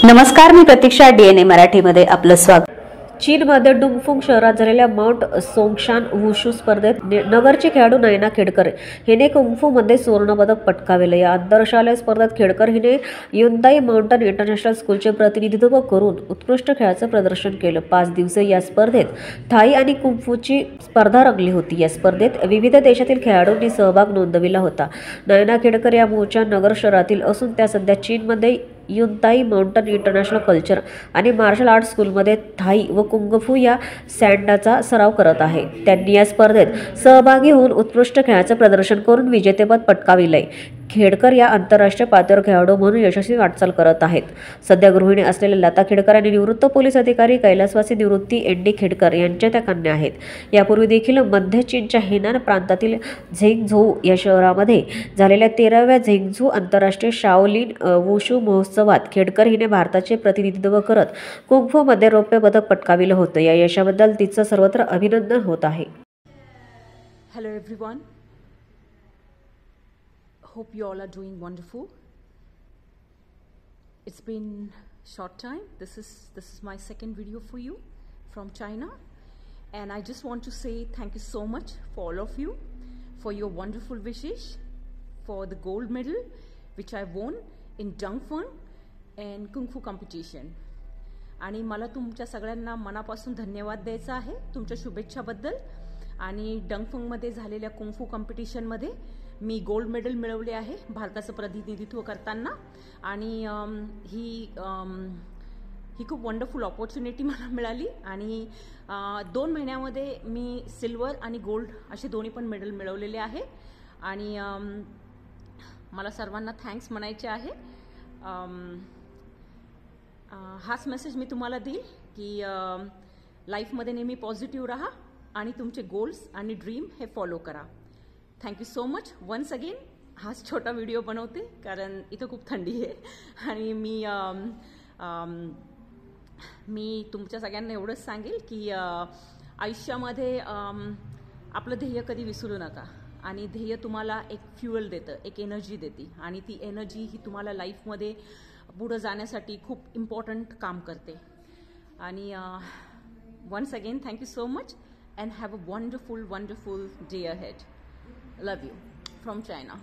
नमस्कार, मी प्रतीक्षा. DNA मराठीमध्ये आपलं स्वागत. चीनमध्ये डुंगफुंग शहरात झालेल्या माउंट सोंगशान वुशू स्पर्धेत नगरची खेळाडू नयना खेडकर हिने कुंगफूमध्ये सुवर्णपदक पटकावले. या आंतरशालेय स्पर्धेत खेडकर हिने युनताई माउंटन इंटरनॅशनल स्कूलचे प्रतिनिधित्व करून उत्कृष्ट खेळाचं प्रदर्शन केलं. 5 दिवसीय या स्पर्धेत थाई आणि कुंगफूची स्पर्धा रंगली होती. या स्पर्धेत विविध देशातील खेळाडूंनी सहभाग नोंदविला होता. नयना खेडकर या मूळच्या नगर शहरातील असून त्या सध्या चीनमध्ये युनताई माउंटन इंटरनॅशनल कल्चर आणि मार्शल आर्ट स्कूलमध्ये थाई व कुंगफू या सँडाचा सराव करत आहे. त्यांनी या स्पर्धेत सहभागी होऊन उत्कृष्ट खेळाचं प्रदर्शन करून विजेतेपद पटकाविले. खेडकर या आंतरराष्ट्रीय पातळीवर खेळाडू म्हणून यशस्वी वाटचाल करत आहेत. सध्या गृहिणी असलेल्या लता खेडकर आणि निवृत्त पोलीस अधिकारी कैलासवासी निवृत्ती एनडी खेडकर यांच्या त्या कन्या आहेत. यापूर्वी देखील मध्य चीनच्या हेनान प्रांतातील झेंगझोऊ या शहरामध्ये झालेल्या 13व्या झेंगझू आंतरराष्ट्रीय शाओलिन वुशू महोत्सवात खेडकर हिने भारताचे प्रतिनिधित्व करत कुंगफूमध्ये रौप्य पदक पटकाविलं होतं. या यशाबद्दल तिचं सर्वत्र अभिनंदन होत आहे. Hello everyone. Hope you all are doing wonderful. It's been short time. This is my second video for you from China, and I just want to say thank you so much for all of you for your wonderful wishes for the gold medal which I won in Dongfeng and Kung Fu competition. आणि मला तुमच्या सगळ्यांना मनापासून धन्यवाद द्यायचा आहे तुमच्या शुभेच्छाबद्दल. आणि डंगफंगमध्ये झालेल्या कुंगफू कॉम्पिटिशनमध्ये मी गोल्ड मेडल मिळवले आहे भारताचं प्रतिनिधित्व करताना. आणि ही खूप वंडरफुल ऑपॉर्च्युनिटी मला मिळाली. आणि 2 महिन्यामध्ये मी सिल्वर आणि गोल्ड असे दोन्ही पण मेडल मिळवलेले आहे. आणि मला सर्वांना थँक्स म्हणायचे आहे. हाच मेसेज मी तुम्हाला देईल की लाईफमध्ये नेहमी पॉझिटिव्ह राहा आणि तुमचे गोल्स आणि ड्रीम हे फॉलो करा. Thank you so much once again. हाच छोटा व्हिडिओ बनवते कारण इथं खूप थंडी आहे. आणि मी तुमच्या सगळ्यांना एवढंच सांगेल की आयुष्यामध्ये आपलं ध्येय कधी विसरू नका. आणि ध्येय तुम्हाला एक फ्युअल देतं, एक एनर्जी देते. आणि ती एनर्जी ही तुम्हाला लाईफमध्ये पुढे जाण्यासाठी खूप इम्पॉर्टंट काम करते. आणि once again thank you so much and have a wonderful day ahead. Love you from China.